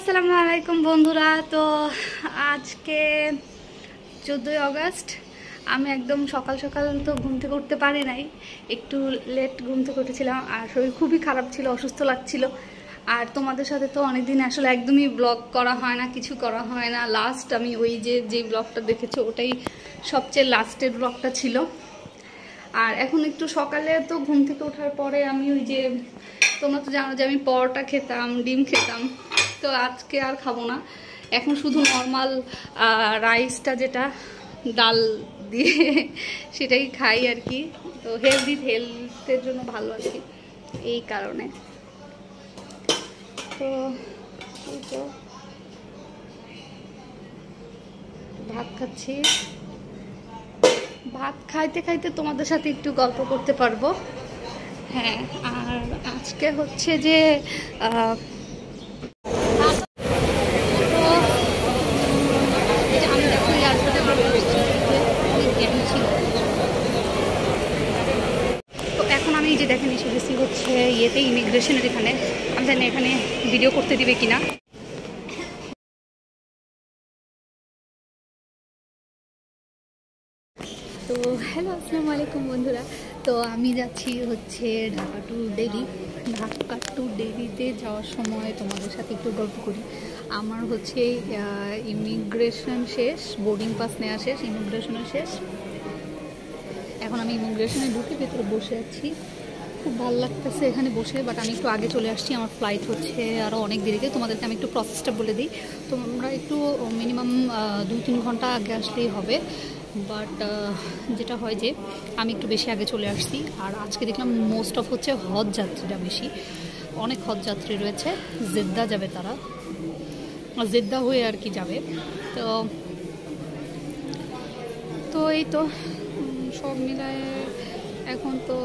আসসালামু আলাইকুম বন্ধুরা। তো আজকে 14ই আগস্ট। আমি একদম সকাল সকাল তো ঘুম থেকে উঠতে পারি নাই, একটু লেট ঘুম থেকে উঠেছিলাম আর শরীর খুবই খারাপ ছিল, অসুস্থ লাগছিল। আর তোমাদের সাথে তো অনেকদিন আসলে একদমই ব্লগ করা হয় না, কিছু করা হয় না। লাস্ট আমি ওই যে ব্লগটা দেখেছো ওটাই সবচেয়ে লাস্টের ব্লগটা ছিল। আর এখন একটু সকালে তো ঘুম থেকে ওঠার পরে আমি ওই যে, তোমরা তো জানো যে আমি পরোটা খেতাম, ডিম খেতাম, তো আজকে আর খাবো না। এখন শুধু নর্মাল রাইসটা, যেটা ডাল দিয়ে সেটাই খাই আর কি। তো হেলথের জন্য ভালো আর কি, এই কারণে। তো এই তো ভাত খাচ্ছি, ভাত খাইতে খাইতে তোমাদের সাথে একটু গল্প করতে পারবো। হ্যাঁ, আর আজকে হচ্ছে যে এখন আমি যে দেখেন এসে গেছি হচ্ছে ইয়েতে, ইমিগ্রেশনের এখানে। আমি জানি এখানে ভিডিও করতে দিবে কিনা। তো হ্যালো, আসসালামু আলাইকুম বন্ধুরা। তো আমি যাচ্ছি হচ্ছে ঢাকা টু দিল্লিতে যাওয়ার সময় তোমাদের সাথে একটু গল্প করি। আমার হচ্ছে ইমিগ্রেশন শেষ, বোর্ডিং পাস নেওয়া শেষ, ইমিগ্রেশনও শেষ। এখন আমি ইমিগ্রেশনে ঢুকে ভেতরে বসে আছি, খুব ভালো লাগতেছে এখানে বসে। বাট আমি একটু আগে চলে আসছি, আমার ফ্লাইট হচ্ছে আরও অনেক দেরিতে। তোমাদেরকে আমি একটু প্রসেসটা বলে দিই। তোমরা একটু মিনিমাম 2-3 ঘন্টা আগে আসলেই হবে। বাট যেটা হয় যে আমি একটু বেশি আগে চলে আসছি। আর আজকে দেখলাম মোস্ট অফ হচ্ছে হজ যাত্রীরা বেশি, অনেক হজ যাত্রী রয়েছে। জেদ্দা যাবে তারা, জেদ্দা হয়ে আর কি যাবে। তো তো এই তো সব মিলায় এখন তো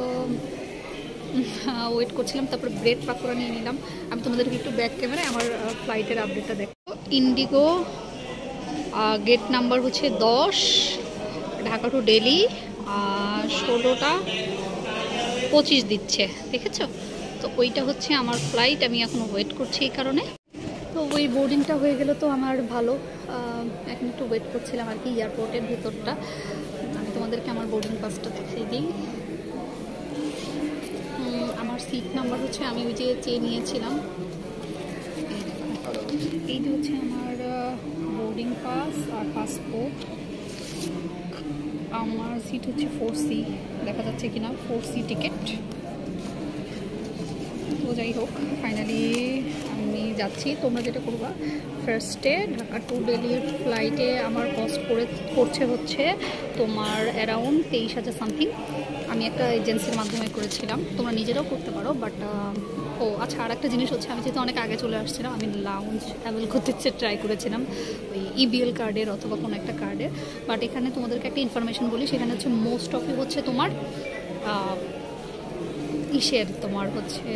ওয়েট করছিলাম। তারপরে ব্রেড পাকোড়া নিয়ে নিলাম। আমি তোমাদেরকে একটু ব্যাক ক্যামেরায় আমার ফ্লাইটের আপডেটটা দেখো। ইন্ডিগো গেট নাম্বার হচ্ছে 10, ঢাকা টু দিল্লি 16টা 25 দিচ্ছে, দেখেছো? তো ওইটা হচ্ছে আমার ফ্লাইট। আমি এখন ওয়েট করছি এই কারণে। তো ওই বোর্ডিংটা হয়ে গেল তো আমার ভালো। এখন একটু ওয়েট করছিলাম আর কি এয়ারপোর্টের ভেতরটা। আমি তোমাদেরকে আমার বোর্ডিং পাসটা দেখিয়ে দিই। আমার সিট নাম্বার হচ্ছে, আমি ওই যে চেয়ে নিয়েছিলাম, এই যে হচ্ছে আমার বোর্ডিং পাস আর পাসপোর্ট। আমার সিট হচ্ছে 4C, দেখা যাচ্ছে কিনা 4C টিকিট। তো যাই হোক, ফাইনালি আমি যাচ্ছি। তোমরা যেটা করবা, ফার্স্টে ঢাকা টু দিল্লির ফ্লাইটে আমার কস্ট পড়ছে হচ্ছে তোমার অ্যারাউন্ড 23,000 সামথিং। আমি একটা এজেন্সির মাধ্যমে করেছিলাম, তোমরা নিজেরাও করতে পারো। বাট ও আচ্ছা, আর একটা জিনিস হচ্ছে, আমি যেহেতু অনেক আগে চলে আসছিলাম, আমি লাউঞ্জ অ্যাভেল করতে ট্রাই করেছিলাম ওই EBL কার্ডের অথবা কোনো একটা কার্ডের। বাট এখানে তোমাদেরকে একটা ইনফরমেশন বলি, সেখানে হচ্ছে মোস্ট অফই হচ্ছে তোমার তোমার হচ্ছে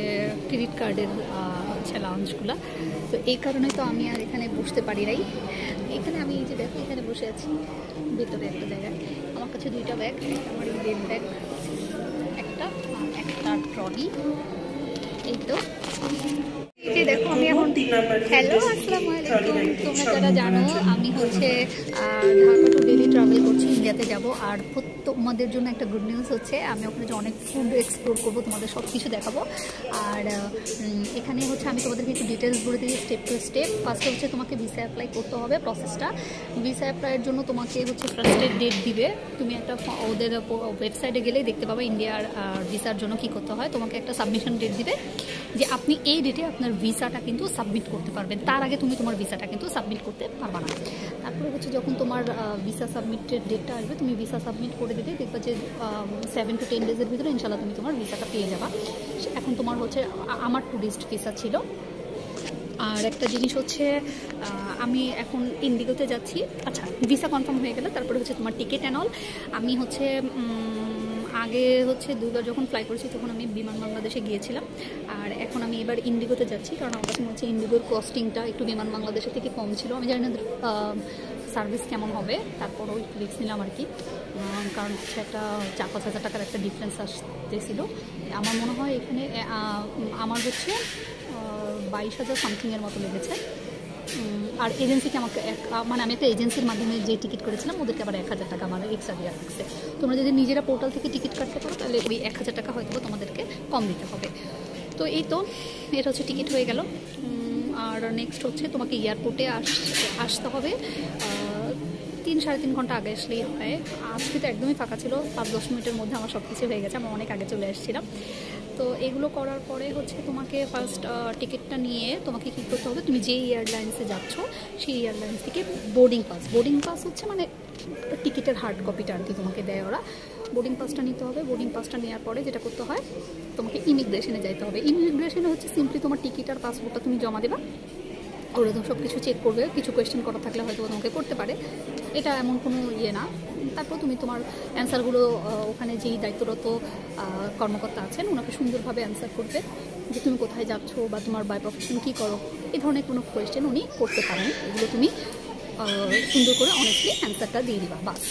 ক্রেডিট কার্ডের হচ্ছে লাউঞ্জগুলো। তো এই কারণে তো আমি আর এখানে বসতে পারি নাই। এখানে আমি এই যে দেখো, এখানে বসে আছি ভেতরে একটা জায়গায়। আমার কাছে 2টা ব্যাগ, আমার এই বেড ব্যাগ একটা ট্রলি। এই তো এই যে দেখো, আমি এখন হ্যালো আসসালামু আলাইকুম। তোমরা যারা জানো আমি হচ্ছে ঢাকা টু দিল্লি ট্রাভেল করছি, ইন্ডিয়াতে যাব। আর তোমাদের জন্য একটা গুড নিউজ হচ্ছে, আমি ওখানে যে অনেক ফুড এক্সপ্লোর করবো, তোমাদের সব কিছু দেখাবো। আর এখানে হচ্ছে আমি তোমাদেরকে একটু ডিটেলস বলে দিই স্টেপ টু স্টেপ। ফার্স্টে হচ্ছে তোমাকে ভিসা অ্যাপ্লাই করতে হবে, প্রসেসটা। ভিসা অ্যাপ্লাইয়ের জন্য তোমাকে হচ্ছে ফার্স্টের ডেট দিবে। তুমি একটা ওদের ওয়েবসাইটে গেলেই দেখতে পাবে ইন্ডিয়ার ভিসার জন্য কী করতে হয়। তোমাকে একটা সাবমিশন ডেট দিবে যে আপনি এই ডেটে আপনার ভিসাটা কিন্তু সাবমিট করতে পারবেন। তার আগে তুমি তোমার ভিসাটা কিন্তু সাবমিট করতে পারবা না। তারপরে হচ্ছে যখন তোমার ভিসা সাবমিটের ডেটটা আসবে, তুমি ভিসা সাবমিট করে দিলে দেখবা যে 7 to 10 ডেজের ভিতরে ইনশাল্লাহ তুমি তোমার ভিসাটা পেয়ে যাবা। এখন তোমার হচ্ছে, আমার ট্যুরিস্ট ভিসা ছিল। আর একটা জিনিস হচ্ছে, আমি এখন ইন্ডিগোতে যাচ্ছি। আচ্ছা, ভিসা কনফার্ম হয়ে গেলে তারপরে হচ্ছে তোমার টিকিট অ্যান্ড অল। আমি হচ্ছে আগে হচ্ছে 2বার যখন ফ্লাই করেছি তখন আমি বিমান বাংলাদেশে গিয়েছিলাম। আর এখন আমি এবার ইন্ডিগোতে যাচ্ছি, কারণ আমার কাছে মনে হচ্ছে ইন্ডিগোর কস্টিংটা একটু বিমান বাংলাদেশের থেকে কম ছিল। আমি জানি না সার্ভিস কেমন হবে, তারপরও একটু রিস্ক নিলাম আর কি। কারণ হচ্ছে একটা 4-5 হাজার টাকার একটা ডিফারেন্স আসতেছিল। আমার মনে হয় এখানে আমার হচ্ছে 22,000 সামথিংয়ের মতো লেগেছে। আর এজেন্সিকে আমাকে মানে আমি একটা এজেন্সির মাধ্যমে যে টিকিট করেছিলাম ওদেরকে আবার 1000 টাকা আমার এক্সট্রা দেওয়া লাগছে। তোমরা যদি নিজেরা পোর্টাল থেকে টিকিট কাটতে পারো তাহলে ওই 1000 টাকা হয়তো তোমাদেরকে কম দিতে হবে। তো এই তো এটা হচ্ছে টিকিট হয়ে গেল। আর নেক্সট হচ্ছে তোমাকে এয়ারপোর্টে আসতে হবে 3-3.5 ঘন্টা আগে আসলেই হয়। আজকে তো একদমই ফাঁকা ছিল, 5-10 মিনিটের মধ্যে আমার সব কিছু হয়ে গেছে, আমি অনেক আগে চলে এসেছিলাম। তো এগুলো করার পরে হচ্ছে তোমাকে ফার্স্ট টিকিটটা নিয়ে তোমাকে কী করতে হবে, তুমি যেই এয়ারলাইন্সে যাচ্ছ সেই এয়ারলাইন্স থেকে বোর্ডিং পাস হচ্ছে মানে টিকিটের হার্ড কপিটা আর কি তোমাকে দেয় ওরা। বোর্ডিং পাসটা নিতে হবে। বোর্ডিং পাসটা নেওয়ার পরে যেটা করতে হয়, তোমাকে ইমিগ্রেশনে যাইতে হবে। ইমিগ্রেশনে হচ্ছে সিম্পলি তোমার টিকিট আর পাসপোর্টটা তুমি জমা দেবা, ওরা তো সব কিছু চেক করবে, কিছু কোয়েশ্চেন করা থাকলে হয়তো তোমাকে করতে পারে, এটা এমন কোনো ইয়ে না। তারপর তুমি তোমার অ্যান্সারগুলো ওখানে যেই দায়িত্বরত কর্মকর্তা আছেন ওনাকে সুন্দরভাবে অ্যান্সার করবে, যে তুমি কোথায় যাচ্ছ বা তোমার বাই প্রফেশন কী করো, এই ধরনের কোনো কোয়েশ্চেন উনি করতে পারেন। এগুলো তুমি সুন্দর করে অনেস্টলি অ্যান্সারটা দিয়ে দিবা, বাস।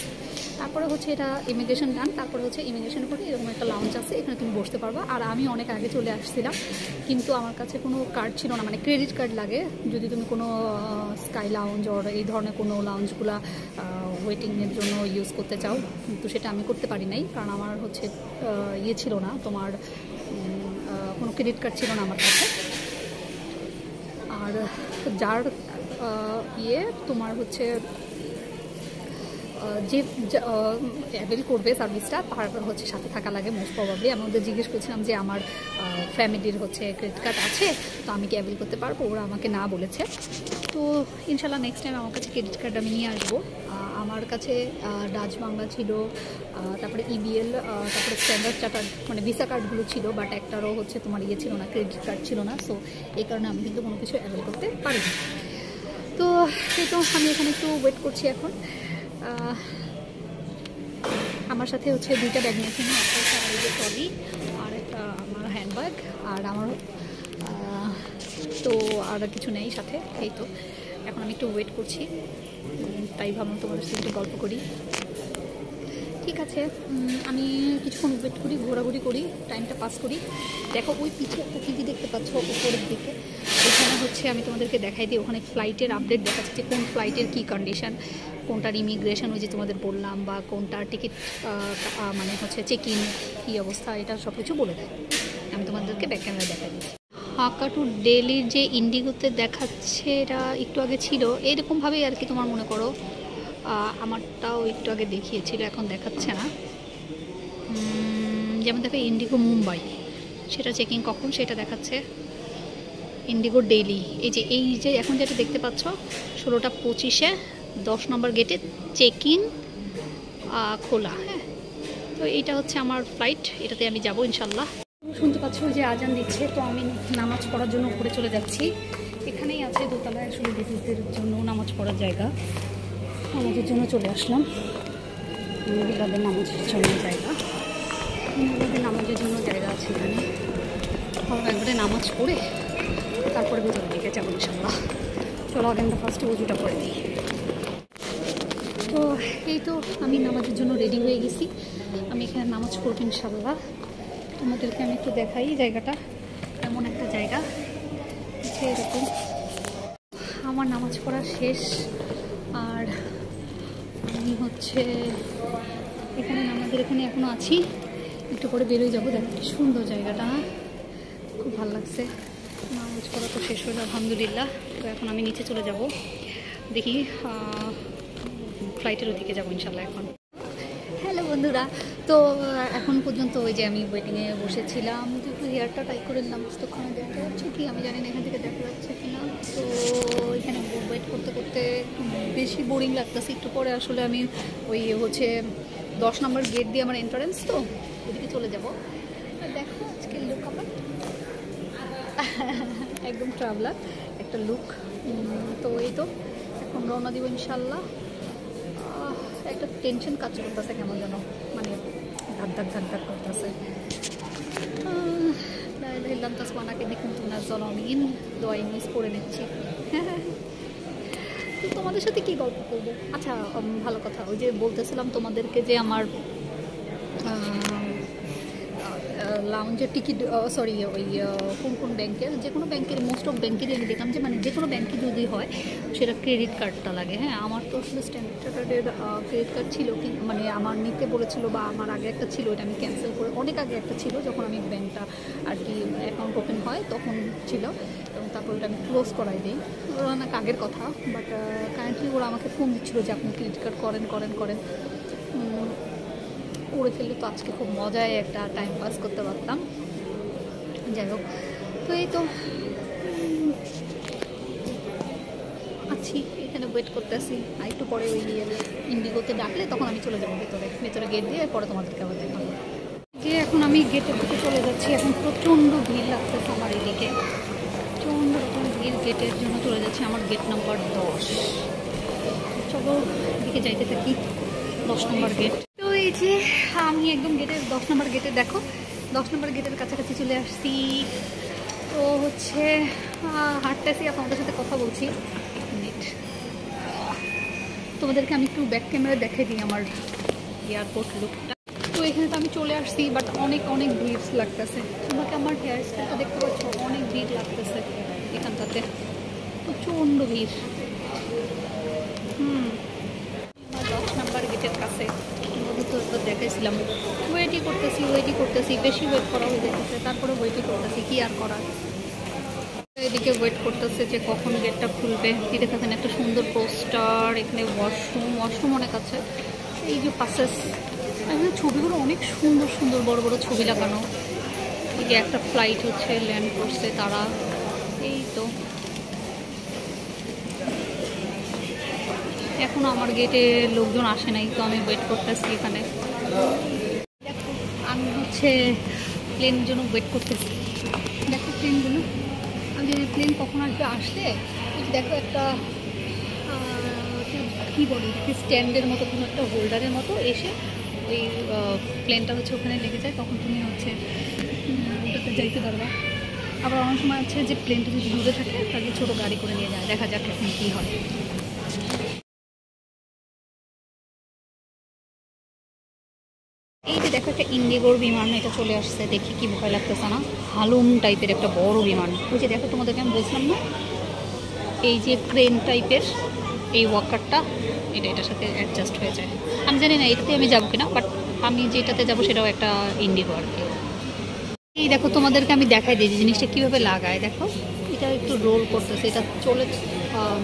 তারপরে হচ্ছে এটা ইমিগ্রেশন ডান। তারপরে হচ্ছে ইমিগ্রেশনের পরে এরকম একটা লাউঞ্জ আছে, এখানে তুমি বসতে পারবা। আর আমি অনেক আগে চলে আসছিলাম, কিন্তু আমার কাছে কোনো কার্ড ছিল না, মানে ক্রেডিট কার্ড লাগে যদি তুমি কোনো স্কাই লাউঞ্জ ওর এই ধরনের কোনো লাউঞ্জগুলা ওয়েটিংয়ের জন্য ইউজ করতে চাও, কিন্তু সেটা আমি করতে পারি নাই, কারণ আমার হচ্ছে ইয়ে ছিল না, তোমার কোনো ক্রেডিট কার্ড ছিল না আমার কাছে। আর যার ইয়ে তোমার হচ্ছে যে অ্যাভেল করবে সার্ভিসটা তার হচ্ছে সাথে থাকা লাগে মোস্ট প্রবাবলি। আমি ওদের জিজ্ঞেস করছিলাম যে আমার ফ্যামিলির হচ্ছে ক্রেডিট কার্ড আছে, তো আমি কি অ্যাভেল করতে পারবো, ওরা আমাকে না বলেছে। তো ইনশাল্লাহ নেক্সট টাইম আমার কাছে ক্রেডিট কার্ড আমি নিয়ে আসবো। আমার কাছে ডাচ বাংলা ছিল, তারপরে ইবিএল, তারপরে স্ট্যান্ডার্ড চার্টার্ড মানে ভিসা কার্ডগুলো ছিল, বাট একটারও হচ্ছে তোমার ইয়ে ছিল না, ক্রেডিট কার্ড ছিল না। সো এই কারণে আমি কিন্তু কোনো কিছু অ্যাভেল করতে পারিনি। তো সেই তো আমি এখানে একটু ওয়েট করছি এখন। আমার সাথে হচ্ছে 2টা ব্যাগ নিয়েছি, একটা হচ্ছে আমার এই যে ট্রলি আর একটা আমার হ্যান্ডব্যাগ, আর আমার তো আর কিছু নেই সাথে। এই তো এখন আমি একটু ওয়েট করছি, তাই ভাবলাম তোমাদের সাথে একটু গল্প করি। ঠিক আছে, আমি কিছুক্ষণ ওয়েট করি, ঘোরাঘুরি করি, টাইমটা পাস করি। দেখো ওই পিছিয়ে একটা টিভি দেখতে পাচ্ছ উপরের দিকে, ওখানে হচ্ছে আমি তোমাদেরকে দেখাই দিই, ওখানে ফ্লাইটের আপডেট দেখাচ্ছে যে কোন ফ্লাইটের কী কন্ডিশন, কোনটার ইমিগ্রেশন ওই যে তোমাদের বললাম, বা কোনটার টিকিট মানে হচ্ছে চেক ইন কী অবস্থা, এটা সব কিছু বলে দেয়। আমি তোমাদেরকে ব্যাক ক্যামেরা দেখাই দিচ্ছি। ঢাকা টু দিল্লির যে ইন্ডিগোতে দেখাচ্ছে, এটা একটু আগে ছিল এইরকমভাবেই আর কি, তোমার মনে করো আমারটাও একটু আগে দেখিয়েছিল, এখন দেখাচ্ছে না। যেমন দেখো ইন্ডিগো মুম্বাই, সেটা চেকিং কখন সেটা দেখাচ্ছে। ইন্ডিগো ডেইলি এই যে এখন যেটা দেখতে পাচ্ছ 16:25 10 নম্বর গেটে চেকিং খোলা। হ্যাঁ, তো এইটা হচ্ছে আমার ফ্লাইট, এটাতে আমি যাব ইনশাল্লাহ। শুনতে পাচ্ছ যে আজান দিচ্ছে, তো আমি নামাজ পড়ার জন্য উপরে চলে যাচ্ছি। এখানেই আছে দোতলায় আসলে লেডিসদের জন্য নামাজ পড়ার জায়গা, আমাদের জন্য চলে আসলাম। মহিলাদের নামাজের জন্য জায়গা, মহিলাদের নামাজের জন্য জায়গা আছে এখানে। একবারে নামাজ পড়ে তারপরে ভিতরে দিকে যাবো ইনশাল্লাহ। চলো আগে আমরা ফার্স্টে উজুটা করে দিই। তো এই তো আমি নামাজের জন্য রেডি হয়ে গেছি, আমি এখানে নামাজ পড়বো ইনশাল্লাহ। তোমাদেরকে আমি একটু দেখাই জায়গাটা, এমন একটা জায়গা হচ্ছে এরকম। আমার নামাজ পড়া শেষ, আর আমি হচ্ছে এখানে আমাদের এখানে এখনও আছি, একটু পরে বেরোয় যাবো। দেখো কি সুন্দর জায়গাটা, খুব ভালো লাগছে। নামাজ পড়া তো শেষ হলো আলহামদুলিল্লাহ। তো এখন আমি নিচে চলে যাব, দেখি ফ্লাইটের ওদিকে যাবো ইনশাল্লাহ এখন। হ্যালো বন্ধুরা, তো এখন পর্যন্ত ওই যে আমি ওয়েটিংয়ে বসেছিলাম, তো একটু হেয়ারটা টাইট করে নিলাম। ততক্ষণে দেখা যাচ্ছে কি আমি জানি না এখান থেকে দেখা যাচ্ছে কি না। তো এখানে ওয়েট করতে করতে বেশি বোরিং লাগতেছে। একটু পরে আসলে আমি ওই হচ্ছে 10 নম্বর গেট দিয়ে আমার এন্ট্রান্স, তো ওদিকে চলে যাব। দেখো আজকে লুক আমার একদম ট্রাভেলার একটা লুক। তো এই তো এখন রওনা দিব ইনশাল্লাহ। একটা টেনশন কাজ করতেছে কেমন যেন, মানে ধাক ধাক ধাক ধাক করতেছে। তাসমানাকে দেখুন তোমরা জলমিন দোয়া ইংলিশ পড়ে নিচ্ছি। তো তোমাদের সাথে কি গল্প করবো? আচ্ছা ভালো কথা, ওই যে বলতেছিলাম তোমাদেরকে যে আমার লাউঞ্জের টিকিট, সরি ওই কোন কোন ব্যাংকের, যে কোনো ব্যাংকের, মোস্ট অফ ব্যাংকেরই আমি দেখলাম যে মানে যে কোনো ব্যাংকে যদি হয় সেটা ক্রেডিট কার্ডটা লাগে। হ্যাঁ, আমার তো আসলে স্ট্যান্ডার্ড চার্টার্ডের ক্রেডিট কার্ড ছিল, কিন্তু মানে আমার নিতে বলেছিল, বা আমার আগে একটা ছিল, এটা আমি ক্যান্সেল করে, অনেক আগে একটা ছিল যখন আমি ব্যাংকটা আর কি অ্যাকাউন্ট ওপেন হয় তখন ছিল, এবং তারপর ওটা আমি ক্লোজ করাই দিই। ওরা অনেক আগের কথা, বাট কারেন্টলি ওরা আমাকে ফোন দিচ্ছিলো যে আপনি ক্রেডিট কার্ড করেন করে ফেললে তো আজকে খুব মজায় একটা টাইম পাস করতে পারতাম। যাই হোক, তো এই তো আছি এখানে, ওয়েট করতেছি। আর একটু পরে ওই ইন্ডিগোতে ডাকলে তখন আমি চলে যাবো ভেতরে গেট দিয়ে, পরে তোমাদেরকে আবার দেখাবো। যে এখন আমি গেটের দিকে চলে যাচ্ছি। এখন প্রচণ্ড ভিড় লাগতেছে আমার এদিকে, প্রচণ্ড রকম ভিড়। গেটের জন্য চলে যাচ্ছি, আমার গেট নাম্বার 10। চলো দিকে যাইতে থাকি, 10 নম্বর গেট। তো এই যে আমি একদম গেটের 10 নম্বর গেটে, দেখো 10 নম্বর গেটের কাছাকাছি চলে আসছি। তো হচ্ছে হাঁটতেছি আর তোমাদের সাথে কথা বলছি। তোমাদেরকে আমি একটু ব্যাক ক্যামেরা দেখাই দিই আমার এয়ারপোর্ট লুকটা। তো এখানে তো আমি চলে আসছি, বাট অনেক ভিড় লাগতেছে। তোমাকে আমার হেয়ার স্টাইলটা দেখতে পাচ্ছ, অনেক ভিড় লাগতেছে এখানটাতে, প্রচণ্ড ভিড়। আমার 10 নাম্বার গেটের কাছে তো দেখাইছিলাম, ওয়েটই করতেছি, বেশি ওয়েট করা হয়ে যেতেছে, তারপরে ওয়েটই করতেছি, কি আর করার। এদিকে ওয়েট করতেছে যে কখন গেটটা খুলবে। এই দেখেন একটা সুন্দর পোস্টার, এখানে ওয়াশরুম অনেক আছে। এই যে পাসেস, এখানে ছবিগুলো অনেক সুন্দর বড় ছবি লাগানো। এই যে একটা ফ্লাইট হচ্ছে ল্যান্ড করছে তারা। এই তো এখন আমার গেটে লোকজন আসে নাই, তো আমি ওয়েট করতেছি এখানে। দেখো আমি হচ্ছে প্লেনের জন্য ওয়েট করতেছি। দেখো প্লেনগুলো, আমি যদি প্লেন কখন আসলে দেখো একটা কী বলে, স্ট্যান্ডের মতো কোনো একটা হোল্ডারের মতো এসে ওই প্লেনটা হচ্ছে ওখানে লেগে যায়, তখন তুমি হচ্ছে ওটাতে যাইতে পারবা। আবার অনেক সময় আছে যে প্লেনটা যদি দূরে থাকে তাহলে ছোটো গাড়ি করে নিয়ে যায়। দেখা যাক এখন কী হয়। এই যে দেখো একটা ইন্ডিগোর বিমান, এটা চলে আসছে। দেখি কি ভয় লাগতেছে না? হালুম টাইপের একটা বড় বিমান। ওই যে দেখো, তোমাদেরকে আমি বলছিলাম না, এই যে ক্রেন টাইপের এই ওয়াকারটা, এটার সাথে অ্যাডজাস্ট হয়ে যায়। আমি জানি না এটাতে আমি যাবো কিনা, বাট আমি যেটাতে যাবো সেটাও একটা ইন্ডিগো আর কি। এই দেখো তোমাদেরকে আমি দেখাই দিই যে জিনিসটা কীভাবে লাগায়। দেখো এটা একটু রোল করতেছে, এটা চলে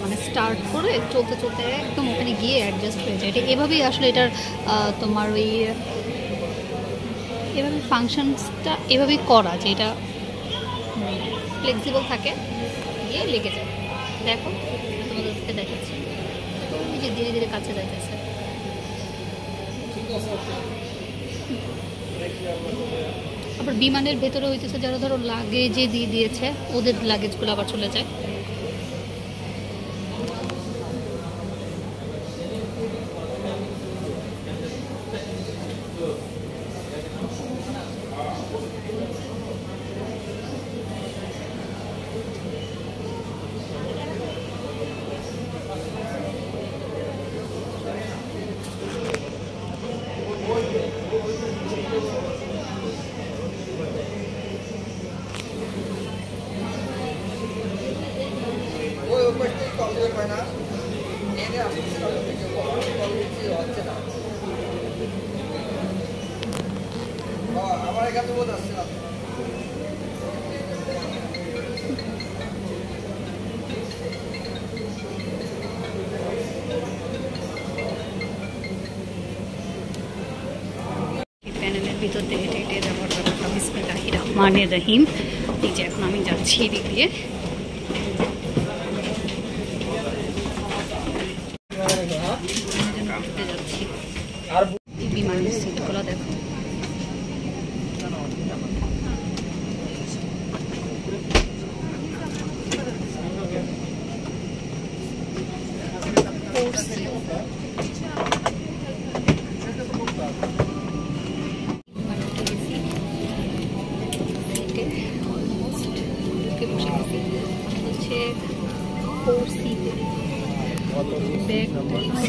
মানে স্টার্ট করে চলতে একদম ওখানে গিয়ে অ্যাডজাস্ট হয়ে যায়। এটা এভাবেই আসলে এটার তোমার ওই এভাবে ফাংশনসটা এভাবেই করা, যে এটা ফ্লেক্সিবল থাকে, গিয়ে লেগে যায়। দেখো তোমাদেরকে দেখাচ্ছি, ওই যে ধীরে ধীরে কাছে যাইতেছে। আবার বিমানের ভেতরে হইতেছে যারা ধরো লাগেজে দিয়ে দিয়েছে, ওদের লাগেজগুলো আবার চলে যায়। প্যানেলের ভিতর দিয়ে হেঁটে যাওয়ার ব্যাপারটা বিসমিল্লাহির রহমানির রহিম। এই যে এখন আমি যাচ্ছি এদিক দিয়ে। যাচ্ছি এই বিমানের সিটগুলো দেখো,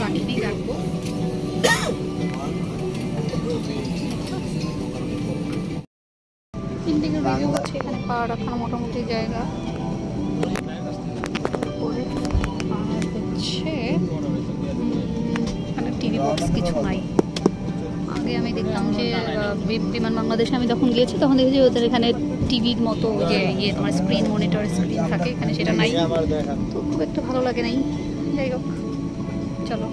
রাখিনি রাখবো। ভিউ হচ্ছে এখানে পা রাখার মোটামুটি জায়গা। আর হচ্ছে এখানে টিভি বক্স কিছু নাই। আগে আমি দেখতাম যে বিমান বাংলাদেশে আমি যখন গিয়েছি তখন দেখেছি ওদের এখানে টিভির মতো যে তোমার স্ক্রিন মনিটর স্ক্রিন থাকে, এখানে সেটা নাই, তো খুব একটা ভালো লাগে নাই। যাই হোক, চলো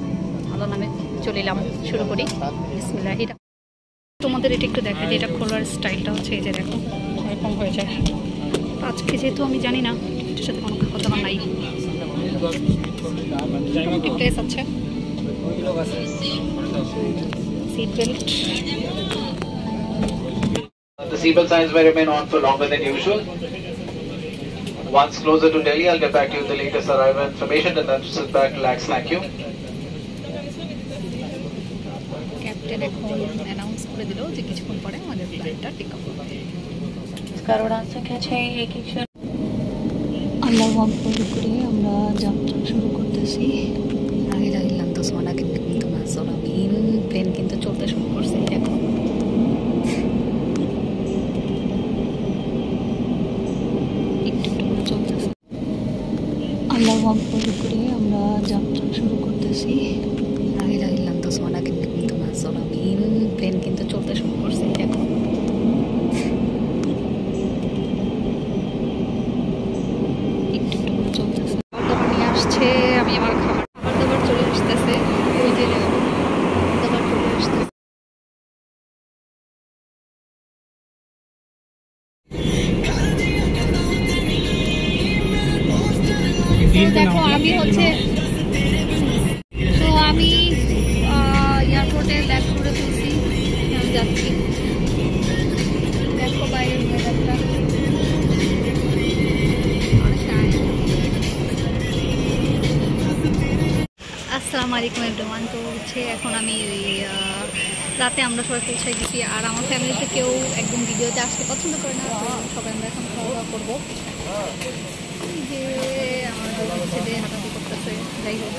ভালো নামে চলে এলাম, শুরু করি। বিসমিল্লাহির। তোমাদের এটা একটু দেখা, যে এটা খোলার স্টাইলটা হচ্ছে এই যে দেখো এরকম হয়ে যায়। আজকে যেহেতু আমি জানি না, এটার সাথে কোনো খাবার দাবার নাই, প্লেস আছে। Seat belt. The seatbelt signs may remain on for longer than usual. Once closer to Delhi, I'll get back to you with the latest arrival information, and then sit back, relax. Thank you. Captain এখন announce করে দিল যে কিছুক্ষণ পরে আমাদের ফ্লাইটটা take off হবে। আল্লাহু আকবার করে আমরা যাত্রা শুরু করতেছি। প্লেন কিন্তু চলতে শুরু করছে এখন। একটু করে চলতেছে। আল্লাহু আকবার করে আমরা যাত্রা শুরু করতেছি। প্লেন কিন্তু চলতে শুরু করছে এখন। একটু করে চলতেছে। খাবার নিয়ে আসছে, আমি আমার খাবার দাবার চলে আসতেছে। ওই যে খাবার চলে আসতেছে। দেখো আমি হচ্ছে তো আমি এয়ারপোর্টে ব্যাক করে ফেলছি, আমি যাচ্ছি। দেখো বাইরের ওয়েদারটা আসসালামু আলাইকুম এভরিওয়ান। তো হচ্ছে এখন আমি রাতে আমরা সবাই পৌঁছাই গেছি, আর আমার ফ্যামিলিতে কেউ একদম ভিডিওতে আসতে পছন্দ করে না, সবাই আমরা এখন খাওয়া দাওয়া করবো। যে আমার ছেলে হাঁটাহাঁটি করতেছে, যাই হোক।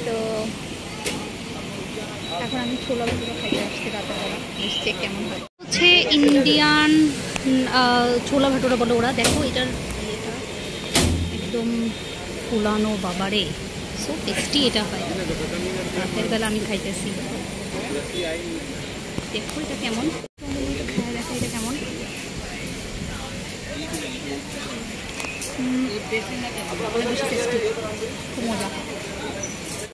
তো এখন আমি ছোলা ভাজা খাইতে আসছি রাতের বেলা, দেখছি কেমন হয়। হচ্ছে ইন্ডিয়ান ছোলা ভাটুরা বলে ওরা। দেখো এটার ইয়েটা একদম ফুলানো বাবারে, সো টেস্টি এটা হয়। রাতের বেলা আমি খাইতেছি, দেখো এটা কেমন, খাই দেখো এটা কেমন। অনেক বেশি টেস্টি, খুব মজা।